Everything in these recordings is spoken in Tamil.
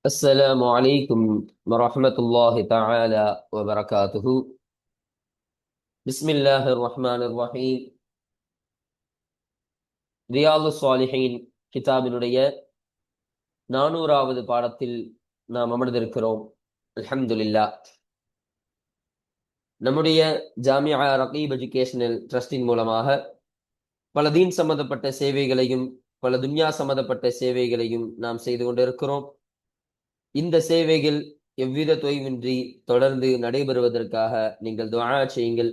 السلام عليكم ورحمة الله تعالى وبركاته. بسم الله الرحمن الرحيم. ரியாது ஸாலிஹீன் கிதாபினுடைய 400வது பாடத்தில் நாம் அமர்ந்திருக்கிறோம். அல்ஹம்துலில்லாஹ். நம்முடைய ஜாமியா ரகீப் எஜுகேஷனல் ட்ரஸ்டின் மூலமாக பல தீன் சம்பந்தப்பட்ட சேவைகளையும் பல துன்யா சம்பந்தப்பட்ட சேவைகளையும் நாம் செய்து கொண்டிருக்கிறோம். இந்த சேவைகள் எவ்வித தொய்வின்றி தொடர்ந்து நடைபெறுவதற்காக நீங்கள் துஆ செய்யுங்கள்,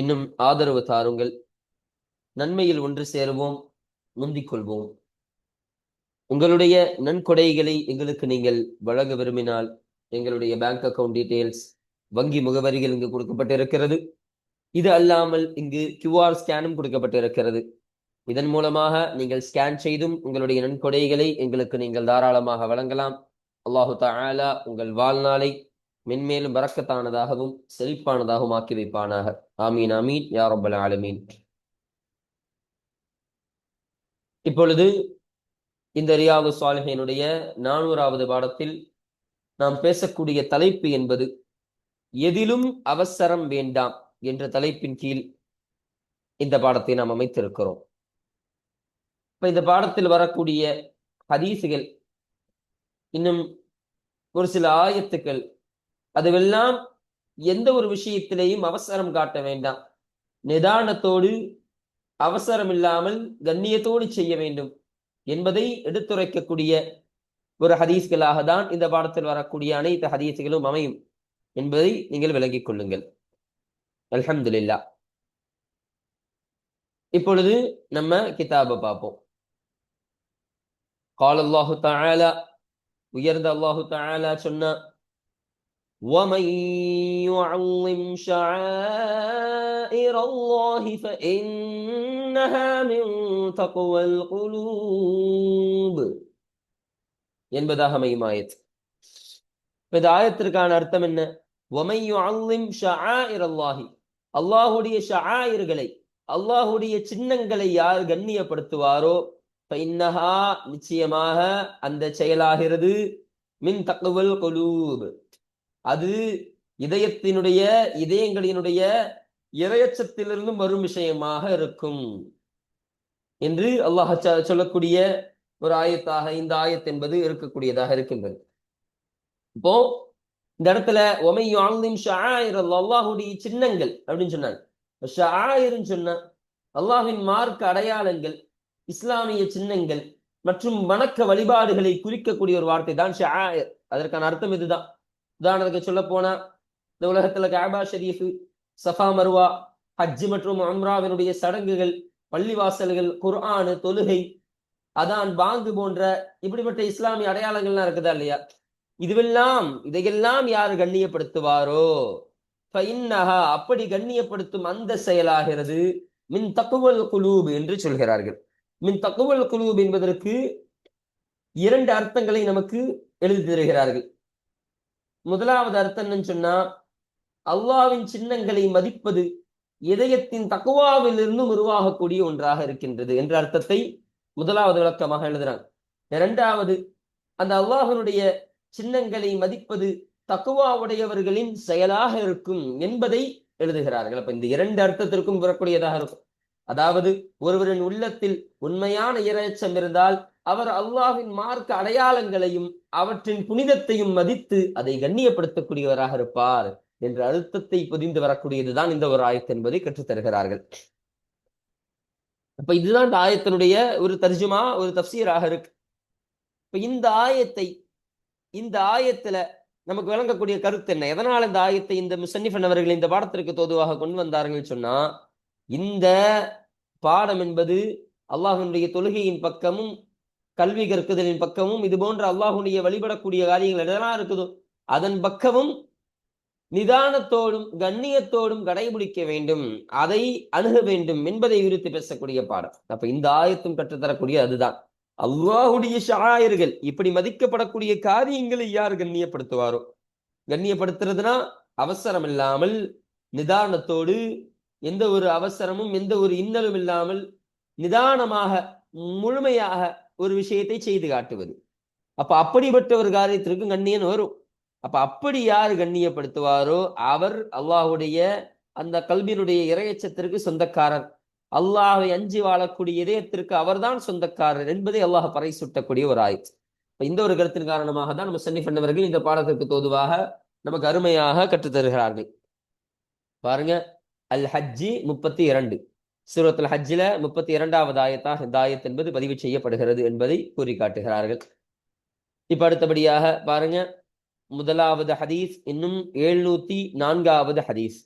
இன்னும் ஆதரவு தாருங்கள். நன்மையில் ஒன்று சேருவோம், முந்திக் கொள்வோம். உங்களுடைய நன்கொடைகளை எங்களுக்கு நீங்கள் வழங்க விரும்பினால் எங்களுடைய பேங்க் அக்கவுண்ட் டீடைல்ஸ், வங்கி முகவரிகள் இங்கு கொடுக்கப்பட்டிருக்கிறது. இது அல்லாமல் இங்கு கியூஆர் ஸ்கேனும் கொடுக்கப்பட்டிருக்கிறது. இதன் மூலமாக நீங்கள் ஸ்கேன் செய்தும் உங்களுடைய நன்கொடைகளை எங்களுக்கு நீங்கள் தாராளமாக வழங்கலாம். அல்லாஹு தஆலா உங்கள் வாழ்நாளை மென்மேலும் பரக்கத்தானதாகவும் செழிப்பானதாகவும் ஆக்கி வைப்பானாக. ஆமீன் ஆமீன் யா ரப்பல் ஆலமீன். இப்பொழுது இந்த ரியாது ஸாலிஹீனுடைய 400வது பாடத்தில் நாம் பேசக்கூடிய தலைப்பு என்பது எதிலும் அவசரம் வேண்டாம் என்ற தலைப்பின் கீழ் இந்த பாடத்தை நாம் அமைத்திருக்கிறோம். இப்ப இந்த பாடத்தில் வரக்கூடிய ஹதீசுகள், இன்னும் ஒரு சில ஆயத்துக்கள், அதுவெல்லாம் எந்த ஒரு விஷயத்திலேயும் அவசரம் காட்ட வேண்டாம், நிதானத்தோடு அவசரம் இல்லாமல் கண்ணியத்தோடு செய்ய வேண்டும் என்பதை எடுத்துரைக்கக்கூடிய ஒரு ஹதீஸ்களாக தான் இந்த பாடத்தில் வரக்கூடிய அனைத்து ஹதீஸ்களும் அமையும் என்பதை நீங்கள் விளங்கிக் கொள்ளுங்கள். அல்ஹம்துலில்லாஹ். இப்பொழுது நம்ம கிதாபை பார்ப்போம். قال الله تعالى, உயர்ந்த அல்லாஹு தஆலா சொன்னா, وَمَن يُعَظِّمْ شَعَائِرَ اللَّهِ فَإِنَّهَا مِن تَقْوَى الْقُلُوبِ என்பதாக அமையும் ஆயத். இந்த ஆயத்திற்கான அர்த்தம் என்ன? وَمَن يُعَظِّمْ شَعَائِرَ اللَّهِ, அல்லாஹுடைய ஷஆயிர்களை, அல்லாஹுடைய சின்னங்களை யார் கண்ணியப்படுத்துவாரோ, فَإِنَّهَا, நிச்சயமாக அந்த செயலாகிறது, மின் தக்வல் குலூப், அது இதயங்களினுடைய இரையச்சத்திலிருந்தும் வரும் விஷயமாக இருக்கும் என்று அல்லாஹ் சொல்லக்கூடிய ஒரு ஆயத்தாக இந்த ஆயத் என்பது இருக்கக்கூடியதாக இருக்கின்றது. இப்போ இந்த இடத்துல ஒமை யுஅல்லிம் ஷஆயிர் அல்லாஹ், அல்லாஹுடைய சின்னங்கள் அப்படின்னு சொன்னாங்க. ஷஆயிர்னு சொன்னா அல்லாஹ்வின் மார்க்க அடையாளங்கள், இஸ்லாமிய சின்னங்கள் மற்றும் வணக்க வழிபாடுகளை குறிக்கக்கூடிய ஒரு வார்த்தை தான் ஷஆயிர். அதற்கான அர்த்தம் இதுதான். உதாரணத்துக்கு சொல்ல போனா, இந்த உலகத்துல கஅபா ஷரீஃப், சஃபா மர்வா, ஹஜ் மற்றும் உம்ராவினுடைய சடங்குகள், பள்ளிவாசல்கள், குர்ஆன், தொழுகை, அதான், பாங்கு போன்ற இப்படிப்பட்ட இஸ்லாமிய அடையாளங்கள்லாம் இருக்குதா இல்லையா? இதையெல்லாம் யார் கண்ணியப்படுத்துவாரோ, ஃபஇன்னஹா, அப்படி கண்ணியப்படுத்தும் அந்த செயலாகிறது, மின் தக்வல் குலூப் என்று சொல்கிறார்கள். மின் தக்வல் குலூப் என்பதற்கு 2 அர்த்தங்களை நமக்கு எழுதி தருகிறார்கள். முதலாவது அர்த்தம் என்னன்னு சொன்னா, அல்லாஹ்வின் சின்னங்களை மதிப்பது இதயத்தின் தக்வாவிலிருந்து உருவாகக்கூடிய ஒன்றாக இருக்கின்றது என்ற அர்த்தத்தை முதலாவது விளக்கமாக எழுதுறாங்க. இரண்டாவது, அந்த அல்லாஹ்வினுடைய சின்னங்களை மதிப்பது தக்வா உடையவர்களின் செயலாக இருக்கும் என்பதை எழுதுகிறார்கள். அப்ப இந்த 2 அர்த்தத்திற்கும் வரக்கூடியதாக இருக்கும். அதாவது, ஒருவரின் உள்ளத்தில் உண்மையான இரையச்சம் இருந்தால் அவர் அல்லாஹ்வின் மார்க்க அடையாளங்களையும் அவற்றின் புனிதத்தையும் மதித்து அதை கண்ணியப்படுத்தக்கூடியவராக இருப்பார் என்ற அர்த்தத்தை பொதிந்து வரக்கூடியதுதான் இந்த ஒரு ஆயத் என்பதை கற்றுத்தருகிறார்கள். அப்ப இதுதான் இந்த ஆயத்தினுடைய ஒரு தர்ஜுமா, ஒரு தஃப்சீராக இருக்கு. இப்ப இந்த ஆயத்துல நமக்கு விளங்கக்கூடிய கருத்து என்ன? எதனால் இந்த ஆயத்தை இந்த முஸன்னிஃப் அவர்கள் இந்த பாடத்திற்கு தோதுவாக கொண்டு வந்தார்கள் சொன்னா, இந்த பாடம் என்பது அல்லாஹ்வினுடைய தொழுகையின் பக்கமும் கல்வி கற்குதலின் பக்கமும் இது போன்ற அல்லாஹ்வுடைய வழிபடக்கூடிய காரியங்கள் எதெல்லாம் இருக்குதோ அதன் பக்கமும் நிதானத்தோடும் கண்ணியத்தோடும் கடைபிடிக்க வேண்டும், அதை அணுக வேண்டும் என்பதை விரித்து பேசக்கூடிய பாடம். அப்ப இந்த ஆயத்தும் கற்றுத்தரக்கூடிய அதுதான். அல்லாஹுடைய ஷஆயிர்கள், இப்படி மதிக்கப்படக்கூடிய காரியங்களை யார் கண்ணியப்படுத்துவாரோ, கண்ணியப்படுத்துறதுனா அவசரம் இல்லாமல் நிதானத்தோடு, எந்த ஒரு அவசரமும் எந்த ஒரு இன்னலும் இல்லாமல் நிதானமாக முழுமையாக ஒரு விஷயத்தை செய்து காட்டுவது. அப்ப அப்படிப்பட்ட ஒரு காரியத்திற்கு கண்ணியம் வரும். அப்ப அப்படி யார் கண்ணியப்படுத்துவாரோ அவர் அல்லாஹுடைய அந்த கல்வியினுடைய இறையச்சத்திற்கு சொந்தக்காரர். அல்லாஹை அஞ்சி வாழக்கூடிய இதயத்திற்கு அவர்தான் சொந்தக்காரர் என்பதை அல்லாஹ் பறை சுட்டக்கூடிய ஒரு ஆயத். இந்த ஒரு கருத்தின் காரணமாக தான் நம்ம முஸன்னிஃப் என்பவர்கள் இந்த பாடத்திற்கு தோதுவாக நமக்கு அருமையாக கற்றுத்தருகிறார்கள். பாருங்க, அல் ஹஜ்ஜி 32 சூரத்துல் ஹஜ்ஜில 32வது ஆயத்தாக இந்த ஆயத் என்பது பதிவு செய்யப்படுகிறது என்பதை கூறி காட்டுகிறார்கள். இப்ப அடுத்தபடியாக பாருங்க, முதலாவது ஹதீஸ் இன்னும் 704வது ஹதீஸ்.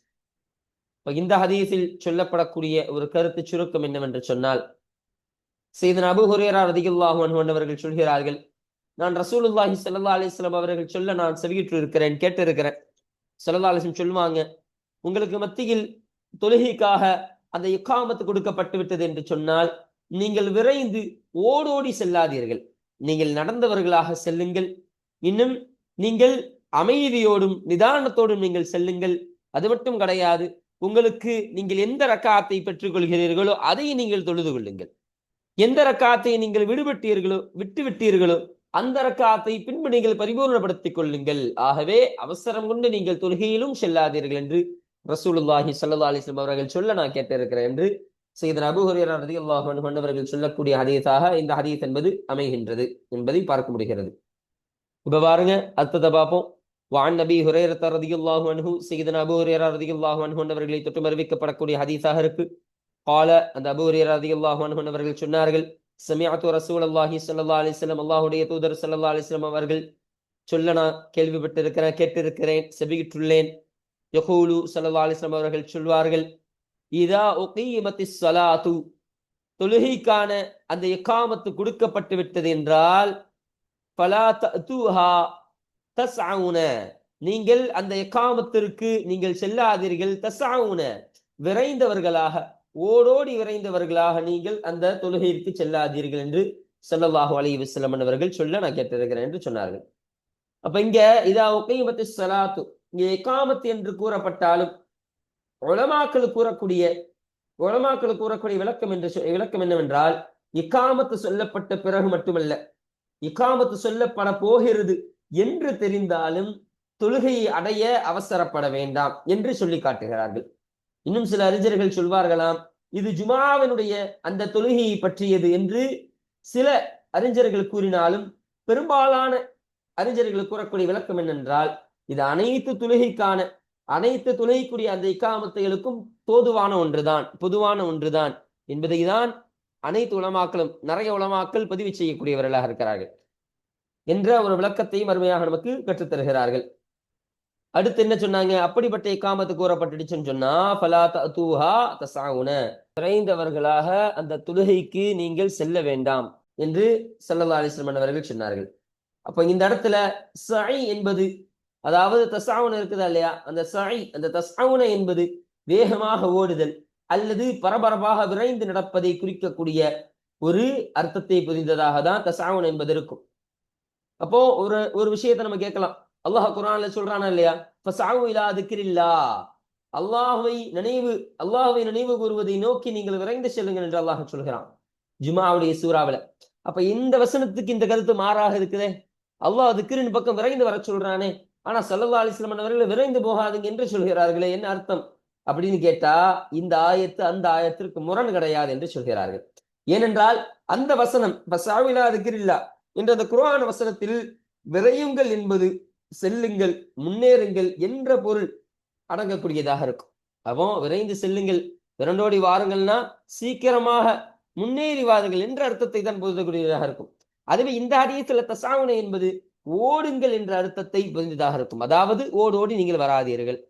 இந்த ஹதீஸில் சொல்லப்படக்கூடிய ஒரு கருத்து சுருக்கம் என்னவென்று சொன்னால், சையதுனா அபூ ஹுரைரா ரலியல்லாஹு அன்ஹு அவர்கள் சொல்கிறார்கள், நான் ரசூலுல்லாஹி ஸல்லல்லாஹு அலைஹி வஸல்லம் அவர்கள் சொல்ல நான் செவியிட்டு இருக்கிறேன், கேட்டு இருக்கிறேன். ஸல்லல்லாஹு அலைஹி வஸல்லம் சொல்லுவாங்க, உங்களுக்கு மத்தியில் தொழுகைக்காக அந்த இக்காமத்து கொடுக்கப்பட்டு விட்டது என்று சொன்னால் நீங்கள் விரைந்து ஓடோடி செல்லாதீர்கள், நீங்கள் நடந்தவர்களாக செல்லுங்கள். இன்னும் நீங்கள் அமைதியோடும் நிதானத்தோடும் நீங்கள் செல்லுங்கள். அது மட்டும் கிடையாது, உங்களுக்கு நீங்கள் எந்த ரக்காத்தை பெற்றுக் கொள்கிறீர்களோ அதை நீங்கள் தொழுது கொள்ளுங்கள். எந்த ரக்காத்தை நீங்கள் விட்டு விட்டீர்களோ அந்த ரக்காத்தை பின்பு நீங்கள் பரிபூர்ணப்படுத்திக் கொள்ளுங்கள். ஆகவே அவசரம் கொண்டு நீங்கள் தொழுகையிலும் செல்லாதீர்கள் என்று ரசூலுல்லாஹி ஸல்லல்லாஹு அலைஹி வஸல்லம் அவர்கள் சொல்ல நான் கேட்டிருக்கிறேன் என்று சையதுனா அபூ ஹுரைரா ரலியல்லாஹு அன்ஹு அவர்கள் சொல்லக்கூடிய ஹதீஸாக இந்த ஹதீஸ் என்பது அமைகின்றது என்பதை பார்க்க முடிகிறது. இப்ப பாருங்க, அடுத்ததை பார்ப்போம். வான் நபி ஹுரைரா ரலியல்லாஹு அன்ஹு, சையதுனா அபூ ஹுரைரா ரலியல்லாஹு அன்ஹு அவர்களை தொட்டு அறிவிக்கப்படக்கூடிய ஹதீஸாக இருக்கு. قال அந்த அபூ ஹுரைரா ரலியல்லாஹு அன்ஹு அவர்கள் சொன்னார்கள், சமிஅத்து ரசூலுல்லாஹி ஸல்லல்லாஹு அலைஹி வஸல்லம், அல்லாஹ்வுடைய தூதர் ஸல்லல்லாஹு அலைஹி வஸல்லம் அவர்கள் சொல்ல நான் கேள்விப்பட்டிருக்கிறேன், கேட்டிருக்கிறேன், செவியிட்டுள்ளேன். யகூலு ஸல்லல்லாஹு அலைஹி வஸல்லம் அவர்கள் சொல்வார்கள், இதா உகீமத்திஸ் ஸலாத்து, தொழுகைக்கான அந்த இகாமத்து கொடுக்கப்பட்டு விட்டது என்றால், ஃபலா தஅதுஹா தஸ்அவுன, நீங்கள் அந்த இகாமத்திற்கு நீங்கள் செல்லாதீர்கள். தஸ்அவுன, விரைந்தவர்களாக, ஓடோடி விரைந்தவர்களாக நீங்கள் அந்த தொழுகைக்கு செல்லாதீர்கள் என்று ஸல்லல்லாஹு அலைஹி வஸல்லம் அவர்கள் சொல்ல நான் கேட்டிருக்கிறேன் என்று சொன்னார்கள். அப்ப இங்க இதா உகீமத்திஸ் ஸலாத்து, இங்கே இகாமத் என்று கூறப்பட்டாலும் உலமாக்கள் கூறக்கூடிய விளக்கம் என்னவென்றால், இகாமத்து சொல்லப்பட்ட பிறகு மட்டுமல்ல, இகாமத்து சொல்லப்பட போகிறது என்று தெரிந்தாலும் தொழுகையை அடைய அவசரப்பட வேண்டாம் என்று சொல்லி காட்டுகிறார்கள். இன்னும் சில அறிஞர்கள் சொல்வார்களாம், இது ஜுமாவினுடைய அந்த தொழுகையை பற்றியது என்று சில அறிஞர்கள் கூறினாலும், பெரும்பாலான அறிஞர்கள் கூறக்கூடிய விளக்கம் என்னென்றால், இது அனைத்து தொழுகைக்குரிய அந்த இக்காமத்துகளுக்கும் பொதுவான ஒன்றுதான் என்பதை தான் அனைத்து உலமாக்களும், நிறைய உலமாக்கள் பதிவு செய்யக்கூடியவர்களாக இருக்கிறார்கள் என்ற ஒரு விளக்கத்தையும் அருமையாக நமக்கு கற்றுத்தருகிறார்கள். அடுத்து என்ன சொன்னாங்க, அப்படிப்பட்ட இக்காமத்து கூறப்பட்டுடுச்சுன்னு சொன்னா, ஃபலா தஅதுஹா தஸ்அவுன, விரைந்தவர்களாக அந்த தொழுகைக்கு நீங்கள் செல்ல வேண்டாம் என்று ஸல்லல்லாஹு அலைஹி வஸல்லம் அவர்கள் சொன்னார்கள். அப்ப இந்த இடத்துல சஇ என்பது, அதாவது தஸ்அவுன இருக்குதா இல்லையா, அந்த தஸ்அவுன என்பது வேகமாக ஓடுதல் அல்லது பரபரப்பாக விரைந்து நடப்பதை குறிக்கக்கூடிய ஒரு அர்த்தத்தை புரிந்ததாக தான் தஸ்அவுன என்பது இருக்கும். அப்போ ஒரு விஷயத்தை நம்ம கேட்கலாம், அல்லாஹ் குர்ஆன்ல சொல்றானா இல்லையா, ஃபஸ்அவு இலா திக்ரில்லாஹ், அல்லாஹ்வை நினைவு கூறுவதை நோக்கி நீங்கள் விரைந்து செல்லுங்கள் என்று அல்லாஹ் சொல்கிறான் ஜுமாவுடைய சூறாவில. அப்ப இந்த வசனத்துக்கு இந்த கருத்து மாறாக இருக்குதே, அல்லாஹ் திக்ரின் பக்கம் விரைந்து வர சொல்றானே, ஆனா ஸல்லல்லாஹு அலைஹி வஸல்லம் அவர்கள் விரைந்து போகாதீங்க என்று சொல்கிறார்களே, என்ன அர்த்தம் அப்படின்னு கேட்டா, இந்த ஆயத்து அந்த ஆயத்திற்கு முரண் கிடையாது என்று சொல்கிறார்கள். ஏனென்றால் அந்த வசனம் ஃபஸ்அவு இலா திக்ரில்லாஹ் என்ற அந்த குர்ஆன் வசனத்தில் விரையுங்கள் என்பது செல்லுங்கள், முன்னேறுங்கள் என்ற பொருள் அடங்கக்கூடியதாக இருக்கும். அப்போ விரைந்து செல்லுங்கள், விரண்டோடி வாருங்கள்னா சீக்கிரமாக முன்னேறி வாருங்கள் என்ற அர்த்தத்தை தான் பொருந்தக்கூடியதாக இருக்கும். அதுவே இந்த ஹதீஸ்ல தஸ்அவுன என்பது ஓடுங்கள் என்ற அர்த்தத்தை பொருந்ததாக இருக்கும். அதாவது ஓடோடி நீங்கள் வராதீர்கள்,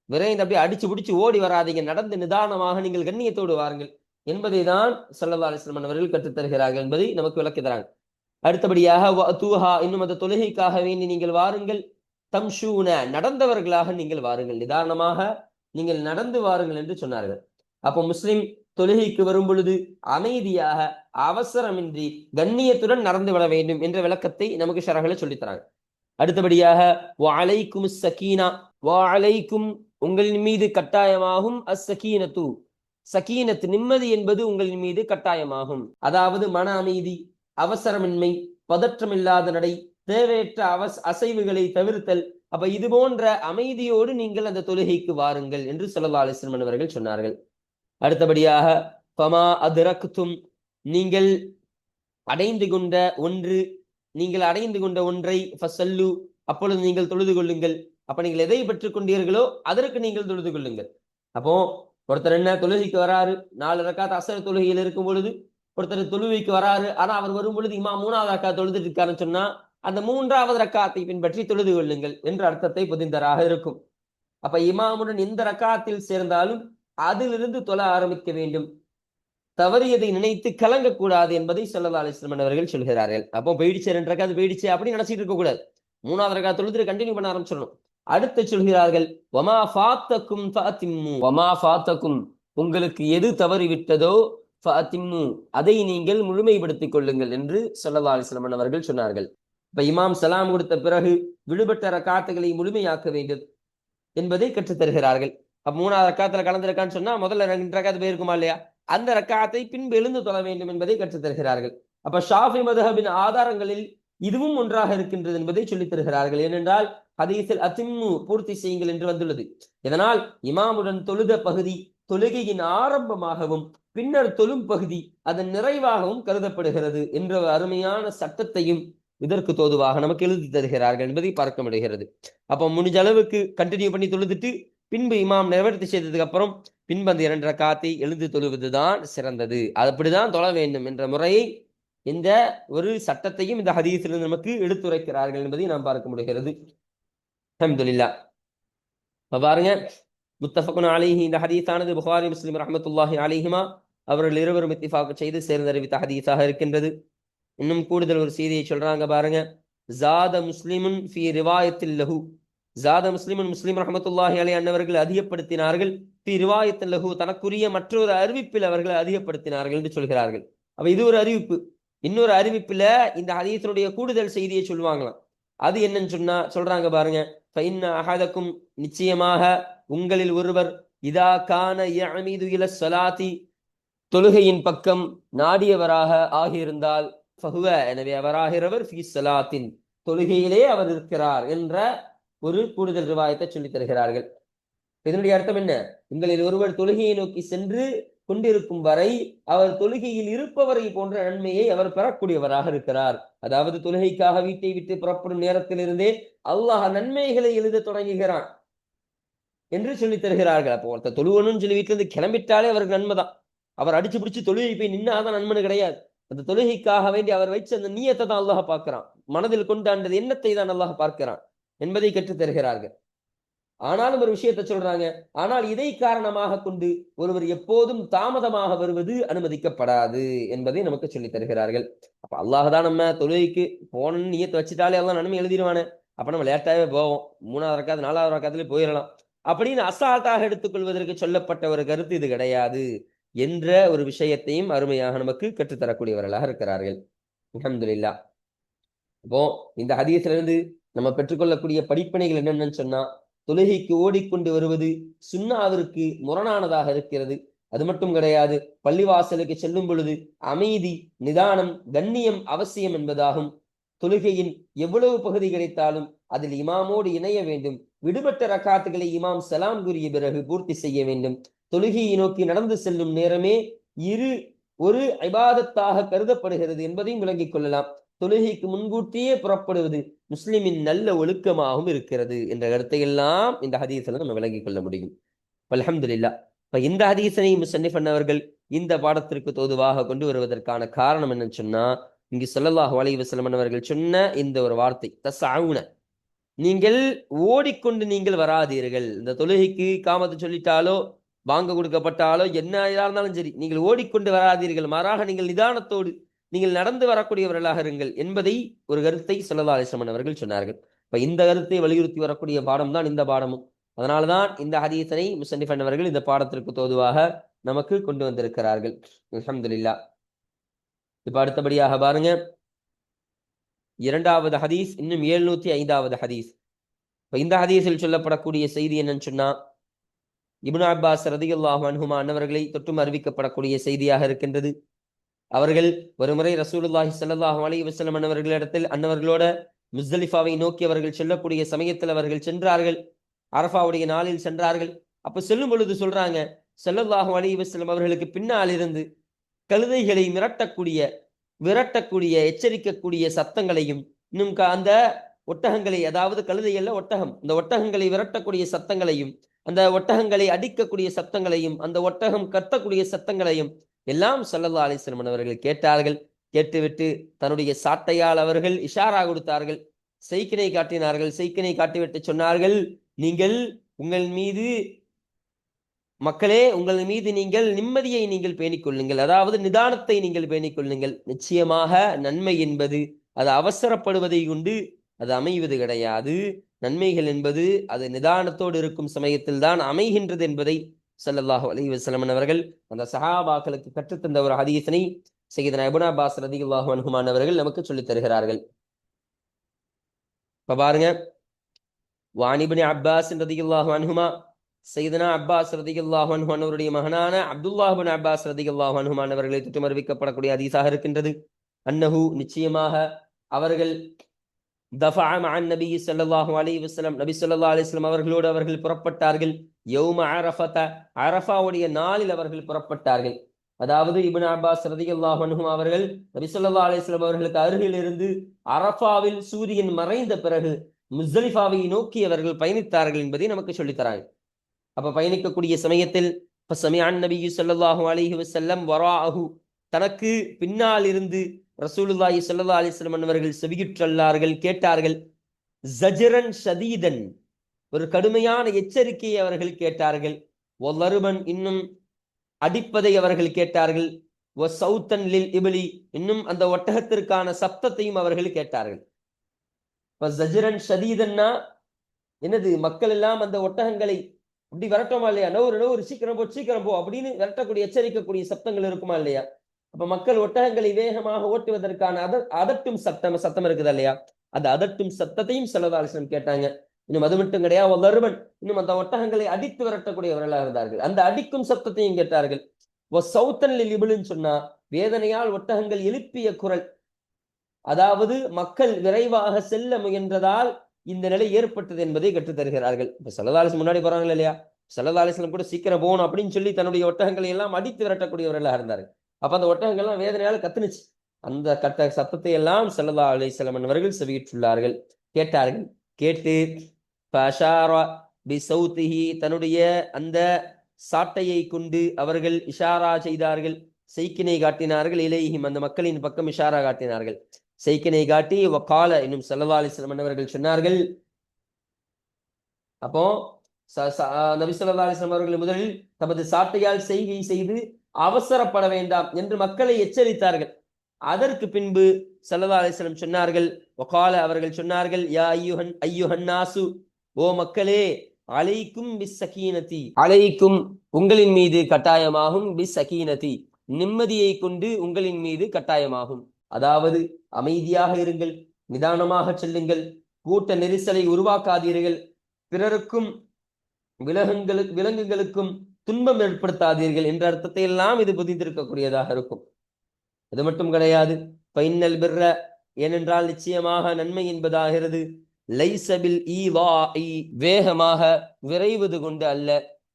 விரைந்து அப்படியே அடிச்சு பிடிச்சு ஓடி வராதீங்க, நடந்து நிதானமாக நீங்கள் கண்ணியத்தோடு வாருங்கள் என்பதை தான் ஸல்லல்லாஹு அலைஹி வஸல்லம் அவர்கள் கற்றுத் தருகிறார்கள் என்பதை நமக்கு விளக்கி தராங்க. அடுத்தபடியாக வஅதூஹா, இன்னும் அந்த தொழுகைக்காக வேண்டி நீங்கள் வாருங்கள். தம்ஷூன, நடந்தவர்களாக நீங்கள் வாருங்கள், நிதானமாக நீங்கள் நடந்து வாருங்கள் என்று சொன்னார்கள். அப்போ முஸ்லிம் தொழுகைக்கு வரும் பொழுது அமைதியாக, அவசரமின்றி, கண்ணியத்துடன் நடந்து விட வேண்டும் என்ற விளக்கத்தை நமக்கு ஷரஹ்ல சொல்லித்தராங்க. அடுத்தபடியாக வஅலைக்கும் ஸகீனா, வஅலைக்கும் உங்களின் மீது கட்டாயமாகும், அஸ்ஸகீனத்து, சகீனத் நிம்மதி என்பது உங்களின் மீது கட்டாயமாகும். அதாவது மன அமைதி, அவசரமின்மை, பதற்றமில்லாத நடை, தேவையற்ற அசைவுகளை தவிர்த்தல். அப்ப இது போன்ற அமைதியோடு நீங்கள் அந்த தொழுகைக்கு வாருங்கள் என்று ஸல்லல்லாஹு அலைஹி வஸல்லம் அவர்கள் சொன்னார்கள். அடுத்தபடியாக ஃபமா அத்ரக்தும், நீங்கள் அடைந்து கொண்ட ஒன்றை ஃபஸல்லு, அப்பொழுது நீங்கள் தொழுது கொள்ளுங்கள். அப்ப நீங்கள் எதை பெற்றுக் கொண்டீர்களோ அதற்கு நீங்கள் தொழுது கொள்ளுங்கள். அப்போ ஒருத்தர் என்ன தொழுகைக்கு வராரு, 4 ரக்காத் அசர் தொழுகையில் இருக்கும் பொழுது ஒருத்தர் தொழுகைக்கு வராரு, ஆனா அவர் வரும் பொழுது இமாம் 3வது ரக்காத் தொழுதுட்டு இருக்காருன்னு சொன்னா அந்த 3வது ரக்காத்தை பின்பற்றி தொழுது கொள்ளுங்கள் என்ற அர்த்தத்தை பொதிந்தராக இருக்கும். அப்ப இமாமுடன் எந்த ரக்காத்தில் சேர்ந்தாலும் அதிலிருந்து தொழ ஆரம்பிக்க வேண்டும். தவறியதை நினைத்து கலங்கக்கூடாது என்பதை ஸல்லல்லாஹு அலைஹி வஸல்லம் அவர்கள் சொல்கிறார்கள். அப்போ போயிடுச்சு 2 ரக்காத் போயிடுச்சு அப்படி நினைச்சிட்டு இருக்க கூடாது. 3வது ரக்காத் தொழுதுட்டு கண்டினியூ பண்ண ஆரம்பிச்சிடணும். அடுத்து சொல்கிறார்கள் வமா ஃபாத்தக்கும் ஃபஅத்திம்மு, வமா ஃபாத்தக்கும், உங்களுக்கு எது தவறிவிட்டதோ ஃபஅத்திம்மு, அதை நீங்கள் முழுமைப்படுத்திக் கொள்ளுங்கள் என்று ஸல்லல்லாஹு அலைஹி வஸல்லம் அவர்கள் சொன்னார்கள். இப்ப இமாம் சலாம் கொடுத்த பிறகு விடுபட்ட ரக்காத்துகளை முழுமையாக்க வேண்டும் என்பதை கற்றுத்தருகிறார்கள். அப்ப 3வது ரக்காத்துல கலந்திருக்கான்னு சொன்னா முதல்ல 2 ரக்காத்து போயிருக்குமா இல்லையா, அந்த ரக்காத்தை பின்பு எழுந்து தொழ வேண்டும் என்பதை கற்றுத்தருகிறார்கள். அப்ப ஷாஃபி மதுஹபின் ஆதாரங்களில் இதுவும் ஒன்றாக இருக்கின்றது என்பதை சொல்லித் தருகிறார்கள். ஏனென்றால் ஹதீஸில் அத்திம்மு, பூர்த்தி செய்யுங்கள் என்று வந்துள்ளது. இதனால் இமாமுடன் தொழுத பகுதி தொழுகையின் ஆரம்பமாகவும் பின்னர் தொழும் பகுதி அதன் நிறைவாகவும் கருதப்படுகிறது என்ற அருமையான சட்டத்தையும் இதற்கு தோதுவாக நமக்கு எழுதி தருகிறார்கள் என்பதை பார்க்க முடிகிறது. அப்போ முடிஞ்ச அளவுக்கு கண்டினியூ பண்ணி தொழுதுட்டு பின்பு இமாம் நிறைவேற்றி செய்ததுக்கு அப்புறம் பின்பு அந்த 2 ரக்காத்தை எழுந்து தொழுவதுதான் சிறந்தது. அப்படிதான் தொழ வேண்டும் என்ற முறையை, இந்த ஒரு சட்டத்தையும் இந்த ஹதீஸிலிருந்து நமக்கு எடுத்துரைக்கிறார்கள் என்பதை நாம் பார்க்க முடிகிறது. அல்ஹம்துலில்லாஹ். பாருங்க, முத்தஃபகுன் அலைஹி, இந்த ஹதீஸானது புகாரி முஸ்லிம் ரஹ்மத்துல்லாஹி அலைஹிமா அவர்கள் இருவரும் இத்திஃபாக் செய்து சேர்ந்தறிவித்த ஹதீஸாக இருக்கின்றது. இன்னும் கூடுதல் ஒரு செய்தியை சொல்றாங்க பாருங்க. ஜாத முஸ்லிமுன் ஃபி ரிவாயத்தில் லஹு, ஜாத முஸ்லிமுன், முஸ்லிம் ரஹ்மத்துல்லாஹி அலைஹி அன்னவர்கள் அதிகப்படுத்தினார்கள். ஃபி ரிவாயத்தில் லஹு, தனக்குரிய மற்றொரு அறிவிப்பில் அவர்கள் அதிகப்படுத்தினார்கள் என்று சொல்கிறார்கள். அப்ப இது ஒரு அறிவிப்பு. இன்னொரு அறிவிப்புல இந்த ஹதீஸினுடைய கூடுதல் செய்தியை சொல்லுவாங்களாம். அது என்னன்னு சொன்னா சொல்றாங்க பாருங்க. ஃபைன்ன அஹதக்கும், நிச்சயமாக உங்களில் ஒருவர், இதா கான யஅமிது இல ஸலாத்தி, தொழுகையின் பக்கம் நாடியவராக ஆகியிருந்தால், ஃபஹுவ, எனவே அவராகிறவர், ஃபீ ஸலாத்தின், தொழுகையிலே அவர் இருக்கிறார் என்ற ஒரு கூடுதல் ரிவாயத்தை சொல்லித் தருகிறார்கள். இதனுடைய அர்த்தம் என்ன? உங்களில் ஒருவர் தொழுகையை நோக்கி சென்று கொண்டிருக்கும் வரை அவர் தொழுகையில் இருப்பவரை போன்ற நன்மையை அவர் பெறக்கூடியவராக இருக்கிறார். அதாவது தொழுகைக்காக வீட்டை விட்டு புறப்படும் நேரத்திலிருந்தே அல்லாஹ் நன்மைகளை எழுத தொடங்குகிறான் என்று சொல்லித் தருகிறார்கள். அப்போ ஒருத்தர் தொழுவணும்னு சொல்லி வீட்டுல இருந்து கிளம்பிட்டாலே அவருக்கு நன்மைதான். அவர் அடிச்சு பிடிச்சு தொழுகை போய் நின்னாதான் நன்மை கிடையாது. அந்த தொழுகைக்காக வேண்டி அவர் வச்ச அந்த நீயத்தை தான் அல்லாஹ் பார்க்கிறான். மனதில் கொண்டாண்டது எண்ணத்தை தான் அல்லாஹ் பார்க்கிறான் என்பதை கற்றுத் தருகிறார்கள். ஆனாலும் ஒரு விஷயத்தை சொல்றாங்க, ஆனால் இதை காரணமாக கொண்டு ஒருவர் எப்போதும் தாமதமாக வருவது அனுமதிக்கப்படாது என்பதை நமக்கு சொல்லித் தருகிறார்கள். அப்ப அல்லாஹ் தான் நம்ம தொழுகைக்கு போனன்னு நீயத்தை வச்சுட்டாலே எல்லாம் நன்மை எழுதிடுவானே, அப்ப நம்ம லேட்டாவே போவோம், 3வது ரக்காத்து 4வது ரக்காத்துல போயிடலாம் அப்படின்னு அசால்ட்டாக எடுத்துக்கொள்வதற்கு சொல்லப்பட்ட ஒரு கருத்து இது கிடையாது என்ற ஒரு விஷயத்தையும் அருமையாக நமக்கு கற்றுத்தரக்கூடியவர்களாக இருக்கிறார்கள். அல்ஹம்துலில்லாஹ். அப்போ இந்த ஹதீஸிலிருந்து நம்ம பெற்றுக்கொள்ளக்கூடிய படிப்பினைகள் என்னன்னு சொன்னா, தொழுகைக்கு ஓடிக்கொண்டு வருவது சுன்னாவிற்கு முரணானதாக இருக்கிறது. அது மட்டும் கிடையாது, பள்ளிவாசலுக்கு செல்லும் பொழுது அமைதி, நிதானம், கண்ணியம் அவசியம் என்பதாகும். தொழுகையின் எவ்வளவு பகுதி கிடைத்தாலும் அதில் இமாமோடு இணைய வேண்டும். விடுபட்ட ரக்காத்துகளை இமாம் சலாம் கூறிய பிறகு பூர்த்தி செய்ய வேண்டும். தொழுகையை நோக்கி நடந்து செல்லும் நேரமே ஒரு இபாதத்தாக கருதப்படுகிறது என்பதையும் விளங்கிக் கொள்ளலாம். தொழுகைக்கு முன்கூட்டியே புறப்படுவது முஸ்லிமின் நல்ல ஒழுக்கமாகவும் இருக்கிறது என்ற கருத்தை எல்லாம் இந்த ஹதீஸில் நம்ம விளங்கிக் கொள்ள முடியும். அல்ஹம்துலில்லாஹ். இப்ப இந்த ஹதீஸனை முஸன்னிஃப் அவர்கள் இந்த பாடத்திற்கு தோதுவாக கொண்டு வருவதற்கான காரணம் என்னன்னு சொன்னா, இங்கு ஸல்லல்லாஹு அலைஹி வஸல்லம் அவர்கள் சொன்ன இந்த ஒரு வார்த்தை, தஸ்அவுன, நீங்கள் ஓடிக்கொண்டு நீங்கள் வராதீர்கள். இந்த தொழுகைக்கு காமத்தை சொல்லிட்டாலோ வாங்க கொடுக்கப்பட்டாலோ என்ன இருந்தாலும் சரி, நீங்கள் ஓடிக்கொண்டு வராதீர்கள், மாறாக நீங்கள் நிதானத்தோடு நீங்கள் நடந்து வரக்கூடியவர்களாக இருங்கள் என்பதை ஒரு கருத்தை ஸல்லல்லாஹு அலைஹி வஸல்லம் அவர்கள் சொன்னார்கள். இப்ப இந்த கருத்தை வலியுறுத்தி வரக்கூடிய பாடம் தான் இந்த பாடமும். அதனால்தான் இந்த ஹதீஸனை முஸன்னிஃப் அவர்கள் இந்த பாடத்திற்கு தோதுவாக நமக்கு கொண்டு வந்திருக்கிறார்கள். அல்ஹம்துலில்லாஹ். இப்ப அடுத்தபடியாக பாருங்க, 2வது ஹதீஸ், இன்னும் 705வது ஹதீஸ். இந்த ஹதீஸில் சொல்லப்படக்கூடிய செய்தி என்னன்னு சொன்னா, இப்னு அப்பாஸ் ரலியல்லாஹு அன்ஹுமா அன்னவர்களை தொட்டும் அறிவிக்கப்படக்கூடிய செய்தியாக இருக்கின்றது. அவர்கள் ஒருமுறை ரசூலுல்லாஹி ஸல்லல்லாஹு அலைஹி வஸல்லம் அன்னவர்களோட முஸ்தலிஃபாவை நோக்கி அவர்கள் செல்லக்கூடிய சமயத்தில் அவர்கள் சென்றார்கள். அரஃபாவுடைய நாளில் சென்றார்கள். அப்ப செல்லும் பொழுது சொல்றாங்க, ஸல்லல்லாஹு அலைஹி வஸல்லம் அவர்களுக்கு பின்னால் இருந்து கழுதைகளை விரட்டக்கூடிய எச்சரிக்கக்கூடிய சத்தங்களையும், இன்னும் அந்த ஒட்டகங்களை, அதாவது கழுதையல்ல ஒட்டகம், அந்த ஒட்டகங்களை விரட்டக்கூடிய சத்தங்களையும், அந்த ஒட்டகங்களை அடிக்கக்கூடிய சத்தங்களையும், அந்த ஒட்டகம் கத்தக்கூடிய சத்தங்களையும் எல்லாம் ஸல்லல்லாஹு அலைஹி வஸல்லம் அவர்கள் கேட்டார்கள். கேட்டுவிட்டு தன்னுடைய சாட்டையால் அவர்கள் இஷாரா கொடுத்தார்கள், செய்கினை காட்டினார்கள். செய்கினை காட்டிவிட்டு சொன்னார்கள், நீங்கள் உங்கள் மீது மக்களே, உங்கள் மீது நீங்கள் நிம்மதியை நீங்கள் பேணிக் கொள்ளுங்கள், அதாவது நிதானத்தை நீங்கள் பேணிக் கொள்ளுங்கள். நிச்சயமாக நன்மை என்பது அது அவசரப்படுவதை கொண்டு அது அமைவது கிடையாது. நன்மைகள் என்பது அது நிதானத்தோடு இருக்கும் சமயத்தில் தான் அமைகின்றது என்பதை ஸல்லல்லாஹு அலைஹி வஸல்லம் அவர்கள் அந்த சஹாபாக்களுக்கு கற்றுத்தந்த ஒரு ஹதீஸினை சய்யிதுனா இப்னு அப்பாஸ் ரலியல்லாஹு அன்ஹுமா அவர்கள் நமக்கு சொல்லித் தருகிறார்கள். இப்ப பாருங்க, வான் இப்னு அப்பாஸ் ரலியல்லாஹு அன்ஹுமா, சையதுனா அப்பாஸ் ரலியல்லாஹு அன்ஹு அவருடைய மகனான அப்துல்லாஹ் இப்னு அப்பாஸ் ரலியல்லாஹு அன்ஹுமா அவர்களை தொட்டு அறிவிக்கப்படக்கூடிய ஹதீஸாக இருக்கின்றது. அன்னஹு, நிச்சயமாக அவர்கள், தஃபஅ மஅன் நபி ஸல்லல்லாஹு அலைஹி வஸல்லம், நபி ஸல்லல்லாஹு அலைஹி வஸல்லம் அவர்களோடு அவர்கள் புறப்பட்டார்கள். யௌம அரஃபத, அரஃபாவுடைய நாளில் அவர்கள் புறப்பட்டார்கள். அதாவது இப்னு அப்பாஸ் ரலியல்லாஹு அன்ஹு அவர்கள் நபி ஸல்லல்லாஹு அலைஹி வஸல்லம் அவர்களுக்கு அருகில் இருந்து அரஃபாவில் சூரியன் மறைந்த பிறகு முஸ்தலிஃபாவை நோக்கி அவர்கள் பயணித்தார்கள் என்பதை நமக்கு சொல்லித்தராங்க. அப்ப பயணிக்கக்கூடிய சமயத்தில் ஃபஸமிஅன் நபியு ஸல்லல்லாஹு அலைஹி வஸல்லம் வராஅஹு, தனக்கு பின்னால் இருந்து ரசூலுல்லாஹி ஸல்லல்லாஹு அலைஹி வஸல்லம் அவர்கள் செவியுற்றல்லார்கள், கேட்டார்கள். ஜஜரன் ஷதீதன், ஒரு கடுமையான எச்சரிக்கையை அவர்கள் கேட்டார்கள். வலருபன், இன்னும் அடிப்பதை அவர்கள் கேட்டார்கள். வஸௌத்தன் லில் இப்லி, இன்னும் அந்த ஒட்டகத்திற்கான சப்தத்தையும் அவர்கள் கேட்டார்கள். ஜஜரன் ஷதீதன்னா என்னது? மக்கள் எல்லாம் அந்த ஒட்டகங்களை இப்படி விரட்டோமா இல்லையா? நவுறு சீக்கிரம் போ அப்படின்னு விரட்டக்கூடிய எச்சரிக்கக்கூடிய சப்தங்கள் இருக்குமா இல்லையா? அப்ப மக்கள் ஒட்டகங்களை வேகமாக ஓட்டுவதற்கான அதட்டும் சத்தம் இருக்குது இல்லையா? அந்த அதட்டும் சத்தத்தையும் ஸல்லல்லாஹு அலைஹி வஸல்லம் கேட்டாங்க. இன்னும் அது மட்டும் கிடையாது, வலருபன், இன்னும் அந்த ஒட்டகங்களை அடித்து விரட்டக்கூடியவர்களாக இருந்தார்கள். அந்த அடிக்கும் சத்தத்தையும் கேட்டார்கள். வஸௌத்தன் லில் இப்லின்னு சொன்னா வேதனையால் ஒட்டகங்கள் எழுப்பிய குரல், அதாவது மக்கள் விரைவாக செல்ல முயன்றதால் இந்த நிலை ஏற்பட்டது என்பதை கற்றுத் தருகிறார்கள். இப்ப ஸல்லல்லாஹு அலைஹி வஸல்லம் முன்னாடி போறாங்க இல்லையா? ஸல்லல்லாஹு அலைஹி வஸல்லம் கூட சீக்கிரம் போகணும் அப்படின்னு சொல்லி தன்னுடைய ஒட்டகங்களை எல்லாம் அடித்து விரட்டக்கூடியவர்களாக இருந்தார்கள். அப்ப அந்த ஒட்டகங்கள் எல்லாம் வேதனையால கத்துனுச்சு. அந்த கட்ட சத்தத்தை எல்லாம் ஸல்லல்லாஹு அலைஹி வஸல்லம் அவர்கள் செவியுற்றுள்ளார்கள், கேட்டார்கள். கேட்டு ஃபஅஷார பிஸௌதிஹி, தன்னுடைய அந்த சாட்டையை கொண்டு அவர்கள் இஷாரா செய்தார்கள், செய்கினை காட்டினார்கள். இலைஹிம், அந்த மக்களின் பக்கம் இஷாரா காட்டினார்கள், செய்கினை காட்டி. வகால, இன்னும் ஸல்லல்லாஹு அலைஹி வஸல்லம் அவர்கள் சொன்னார்கள். அப்போ நபி ஸல்லல்லாஹு அலைஹி வஸல்லம் அவர்கள் முதலில் தமது சாட்டையால் செய்கை செய்து அவசரப்பட வேண்டாம் என்று மக்களை எச்சரித்தார்கள். அதற்கு பின்பு ஸல்லல்லாஹு அலைஹி வஸல்லம் சொன்னார்கள். வகால, அவர்கள் சொன்னார்கள், யா ஐயுஹன் நாசு, ஓ மக்களே, அலைக்கும் பிஸ்ஸகீனதி, அலைக்கும் உங்களின் மீது கட்டாயமாகும், பிஸ்ஸகீனதி நிம்மதியை கொண்டு உங்களின் மீது கட்டாயமாகும். அதாவது அமைதியாக இருங்கள், நிதானமாக செல்லுங்கள், கூட்ட நெரிசலை உருவாக்காதீர்கள், பிறருக்கும் விலங்குகளுக்கும் துன்பம் ஏற்படுத்தாதீர்கள் என்ற அர்த்தத்தை எல்லாம் இது புதிந்திருக்கக்கூடியதாக இருக்கும். அது மட்டும் கிடையாது, ஃபைனல் பிர்ர, ஏனென்றால் நிச்சயமாக நன்மை என்பதாகிறது லைஸபில் ஈவாஇ, வேகமாக விரைவது கொண்டு அல்ல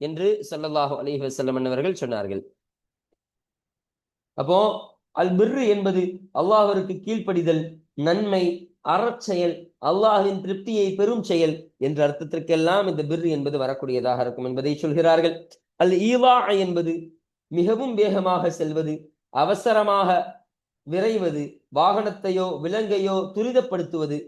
என்று ஸல்லல்லாஹு அலைஹி வஸல்லம் அவர்கள் சொன்னார்கள். அப்போ அல் பிர்ரு என்பது அல்லாஹ்விற்கு கீழ்ப்படிதல், நன்மை, அறச்செயல், அல்லாஹ்வின் திருப்தியை பெறும் செயல் என்ற அர்த்தத்திற்கெல்லாம் இந்த பிர்ரு என்பது வரக்கூடியதாக இருக்கும் என்பதை சொல்கிறார்கள். அல் ஈவா என்பது மிகவும் வேகமாக செல்வது, அவசரமாக விரைவது, வாகனத்தையோ விலங்கையோ துரிதப்படுத்துவது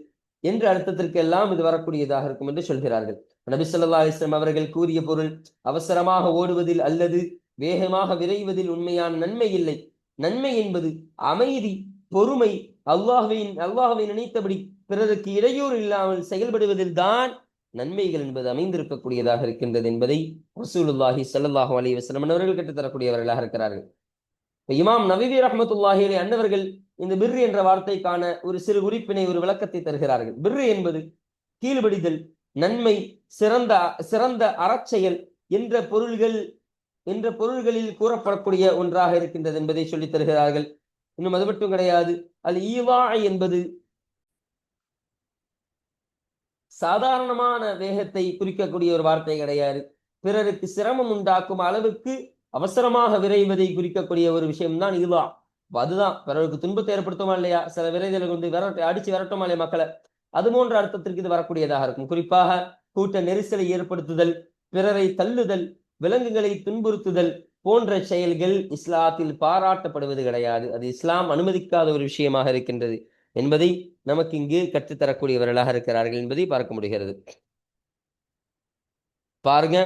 என்ற அர்த்தத்திற்கெல்லாம் இது வரக்கூடியதாக இருக்கும் என்று சொல்கிறார்கள். நபி ஸல்லல்லாஹு அலைஹி வஸல்லம் அவர்கள் கூறிய பொருள், அவசரமாக ஓடுவதில் அல்லது வேகமாக விரைவதில் உண்மையான நன்மை இல்லை. நன்மை என்பது அமைதி, பொறுமை, அல்லாஹ்வை நினைத்தபடி பிறருக்கு இடையூறு இல்லாமல் செயல்படுவதில் தான் நன்மைகள் என்பது அமைந்திருக்கக்கூடியதாக இருக்கின்றது என்பதை ரசூலுல்லாஹி ஸல்லல்லாஹு அலைஹி வஸல்லம் அவர்கள் கற்றுத்தரக்கூடியவர்களாக இருக்கிறார்கள். இமாம் நவவி ரஹ்மத்துல்லாஹி அலைஹி அன்னவர்கள் இந்த பிர்ரு என்ற வார்த்தைக்கான ஒரு சிறு குறிப்பினை, ஒரு விளக்கத்தை தருகிறார்கள். பிர்ரு என்பது கீழ்படிதல், நன்மை, சிறந்த அறச்செயல் என்ற பொருள்களில் கூறப்படக்கூடிய ஒன்றாக இருக்கின்றது என்பதை சொல்லித் தருகிறார்கள். இன்னும் அது மட்டும் கிடையாது, அல் ஈவா என்பது சாதாரணமான வேகத்தை குறிக்கக்கூடிய ஒரு வார்த்தை கிடையாது. பிறருக்கு சிரமம் உண்டாக்கும் அளவுக்கு அவசரமாக விரைவதை குறிக்கக்கூடிய ஒரு விஷயம்தான் இதா. அதுதான் பிறருக்கு துன்பத்தை ஏற்படுத்துமா இல்லையா, சில விரைதலை கொண்டு அடிச்சு விரட்டுமா இல்லையா மக்களை, அது போன்ற அர்த்தத்திற்கு இது வரக்கூடியதாக இருக்கும். குறிப்பாக கூட்ட நெரிசலை ஏற்படுத்துதல், பிறரை தள்ளுதல், விலங்குகளை துன்புறுத்துதல் போன்ற செயல்கள் இஸ்லாத்தில் பாராட்டப்படுவது கிடையாது. அது இஸ்லாம் அனுமதிக்காத ஒரு விஷயமாக இருக்கின்றது என்பதை நமக்கு இங்கு கற்றுத்தரக்கூடியவர்களாக இருக்கிறார்கள் என்பதை பார்க்க முடிகிறது. பாருங்க,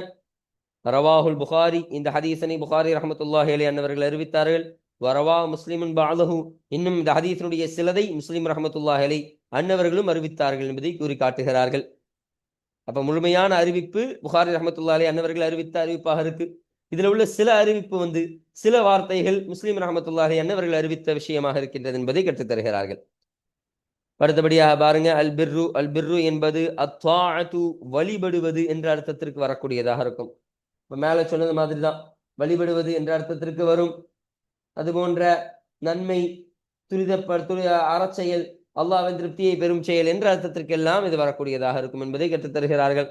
ரவாஹுல் புகாரி, இந்த ஹதீஸனை புகாரி ரஹமத்துல்லாஹி அலைஹி அன்னவர்கள் அறிவித்தார்கள். வரவா முஸ்லிமுன் பாலஹு, இன்னும் இந்த ஹதீஸனுடைய சிலதை முஸ்லிம் ரஹமத்துல்லாஹி அலைஹி அன்னவர்களும் அறிவித்தார்கள் என்பதை கூறி காட்டுகிறார்கள். அப்ப முழுமையான அறிவிப்பு புகாரி ரஹமத்துல்லாஹி அலைஹி அன்னவர்கள் அறிவித்த அறிவிப்பாக இருக்கு. இதுல உள்ள சில அறிவிப்பு சில வார்த்தைகள் முஸ்லிம் ரஹமத்துல்லாஹி அன்னவர்கள் அறிவித்த விஷயமாக இருக்கின்றது என்பதை கற்றுத்தருகிறார்கள். அடுத்தபடியாக பாருங்க, அல் பிர்ரு, அல் பிர்ரு என்பது அத்வாஅத்து, வழிபடுவது என்ற அர்த்தத்திற்கு வரக்கூடியதாக இருக்கும். இப்ப மேல சொன்னது மாதிரிதான் வழிபடுவது என்ற அர்த்தத்திற்கு வரும். அது போன்ற நன்மை, அறச்செயல், அல்லாஹ்வின் திருப்தியை பெறும் செயல் என்ற அர்த்தத்திற்கெல்லாம் இது வரக்கூடியதாக இருக்கும் என்பதை கற்றுத்தருகிறார்கள்.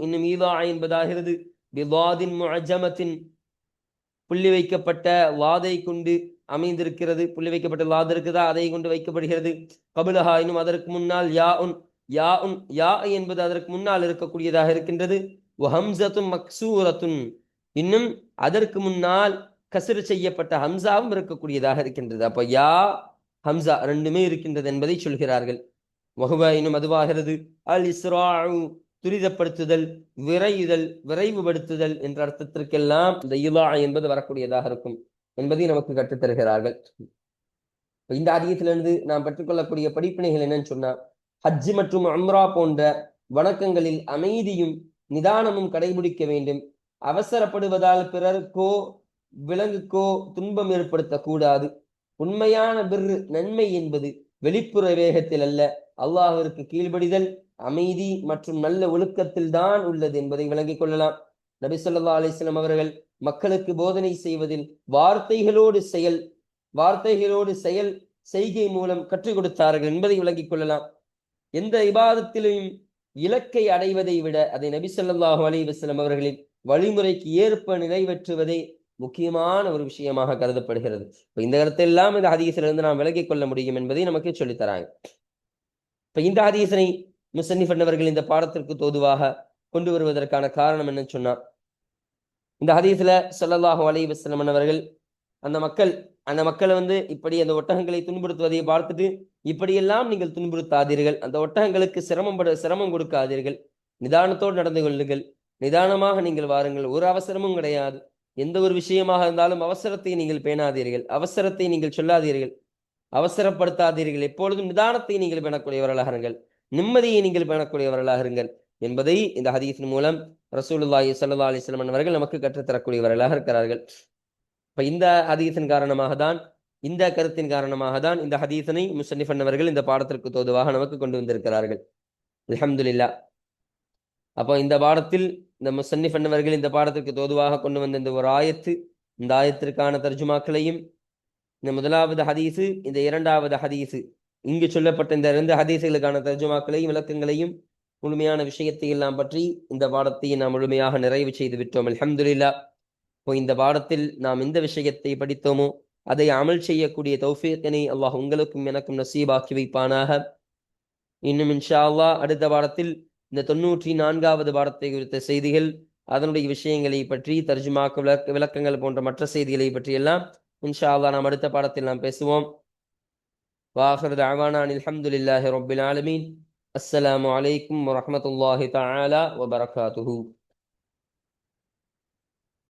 இன்னும் ஈதா என்பதாகிறது பிதாதின் முஅஜமத்தின், புள்ளி வைக்கப்பட்ட வாதை கொண்டு அமைந்திருக்கிறது. புள்ளி வைக்கப்பட்ட லாது இருக்குதா, அதை கொண்டு வைக்கப்படுகிறது. கபுலஹா, இன்னும் அதற்கு முன்னால் யா உன், யா உன், யா என்பது அதற்கு முன்னால் இருக்கக்கூடியதாக இருக்கின்றது. ஹம்சத்தும் மக்சூரத்துன், இன்னும் அதற்கு முன்னால் கஸ்ர் செய்யப்பட்ட ஹம்சாவும் இருக்கக்கூடியதாக இருக்கின்றது. அப்ப யா ஹம்சா ரெண்டுமே இருக்கின்றது என்பதை சொல்கிறார்கள். வஹுவ, இன்னும் அதுவாகிறது அல் இஸ்ராஉ, துரிதப்படுத்துதல், விரையுதல், விரைவுபடுத்துதல் என்ற அர்த்தத்திற்கெல்லாம் இந்த இலா என்பது வரக்கூடியதாக இருக்கும் என்பதை நமக்கு கற்றுத்தருகிறார்கள். இந்த ஹதீஸிலிருந்து நாம் பெற்றுக்கொள்ளக்கூடிய படிப்பினைகள் என்னன்னு சொன்னா, ஹஜ் மற்றும் உம்ரா போன்ற வணக்கங்களில் அமைதியும் நிதானமும் கடைபிடிக்க வேண்டும். அவசரப்படுவதால் பிறருக்கோ விலங்குக்கோ துன்பம் ஏற்படுத்தக்கூடாது. உண்மையான பிர்ரு, நன்மை என்பது வெளிப்புற வேகத்தில் அல்ல, அல்லாஹ்விற்கு கீழ்ப்படிதல், அமைதி மற்றும் நல்ல ஒழுக்கத்தில் தான் உள்ளது என்பதை விளங்கிக் கொள்ளலாம். நபி ஸல்லல்லாஹு அலைஹி வஸல்லம் அவர்கள் மக்களுக்கு போதனை செய்வதில் வார்த்தைகளோடு செயல் செய்கை மூலம் கற்றுக் கொடுத்தார்கள் என்பதை விளங்கிக் கொள்ளலாம். எந்த இபாதத்திலும் இலக்கை அடைவதை விட அதை நபி ஸல்லல்லாஹு அலைஹி வஸல்லம் அவர்களின் வழிமுறைக்கு ஏற்ப நிறைவேற்றுவதே முக்கியமான ஒரு விஷயமாக கருதப்படுகிறது. இந்த கருத்தெல்லாம் இந்த ஹதீஸிலிருந்து நாம் விலகிக் கொள்ள முடியும் என்பதை நமக்கு சொல்லித்தராங்க. இப்ப இந்த ஹதீஸனை முஸன்னிஃப் அவர்கள் இந்த பாடத்திற்கு தோதுவாக கொண்டு வருவதற்கான காரணம் என்னன்னு சொன்னா, இந்த ஹதீஸ்ல ஸல்லல்லாஹு அலைஹி வஸல்லம் அவர்கள் அந்த மக்களை இப்படி அந்த ஒட்டகங்களை துன்புறுத்துவதை பார்த்துட்டு, இப்படியெல்லாம் நீங்கள் துன்புறுத்தாதீர்கள், அந்த ஒட்டகங்களுக்கு சிரமம் கொடுக்காதீர்கள், நிதானத்தோடு நடந்து கொள்ளுங்கள், நிதானமாக நீங்கள் வாருங்கள், ஒரு அவசரமும் கிடையாது. எந்த ஒரு விஷயமாக இருந்தாலும் அவசரத்தை நீங்கள் பேணாதீர்கள், அவசரத்தை நீங்கள் சொல்லாதீர்கள், அவசரப்படுத்தாதீர்கள், எப்பொழுதும் நிதானத்தை நீங்கள் பேணக்கூடியவர்களாக இருங்கள், நிம்மதியை நீங்கள் பேணக்கூடியவர்களாக இருங்கள் என்பதை இந்த ஹதீஸின் மூலம் ரசூலுல்லாஹி ஸல்லல்லாஹு அலைஹி வஸல்லம் அவர்கள் நமக்கு கற்றுத்தரக்கூடியவர்களாக இருக்கிறார்கள். இப்ப இந்த ஹதீஸின் காரணமாக தான், இந்த கருத்தின் காரணமாக தான் இந்த ஹதீஸனை முஸன்னிஃப் அவர்கள் இந்த பாடத்திற்கு தோதுவாக நமக்கு கொண்டு வந்திருக்கிறார்கள். அல்ஹம்துலில்லாஹ். அப்போ இந்த பாடத்தில் இந்த முஸன்னிஃப் அவர்கள் இந்த பாடத்திற்கு தோதுவாக கொண்டு வந்த இந்த ஒரு ஆயத்து, இந்த ஆயத்திற்கான தர்ஜுமாக்களையும், இந்த முதலாவது ஹதீஸு, இந்த இரண்டாவது ஹதீஸு, இங்கு சொல்லப்பட்ட இந்த 2 ஹதீஸுகளுக்கான தர்ஜுமாக்களையும் விளக்கங்களையும் முழுமையான விஷயத்தை எல்லாம் பற்றி இந்த பாடத்தை நாம் முழுமையாக நிறைவு செய்து விட்டோம். அல்ஹம்துலில்லாஹ். இப்போ இந்த பாடத்தில் நாம் எந்த விஷயத்தை படித்தோமோ அதை அமல் செய்யக்கூடிய தௌஃபீக்கினை அல்லாஹ் உங்களுக்கும் எனக்கும் நசீபாக்கி வைப்பானாக. இன்னும் இன்ஷா அல்லாஹ் அடுத்த பாடத்தில் இந்த 94வது பாடத்தை குறித்த செய்திகள், அதனுடைய விஷயங்களை பற்றி, தர்ஜுமாக்க விளக்கங்கள் போன்ற மற்ற செய்திகளை பற்றி எல்லாம் இன்ஷா அல்லாஹ் நாம் அடுத்த பாடத்தில் நாம் பேசுவோம். வாஹிரு தஅவானா அல்ஹம்துலில்லாஹி ரப்பில் ஆலமீன். அஸ்ஸலாமு அலைக்கும் வரஹ்மத்துல்லாஹி தஆலா வபரகாத்துஹு.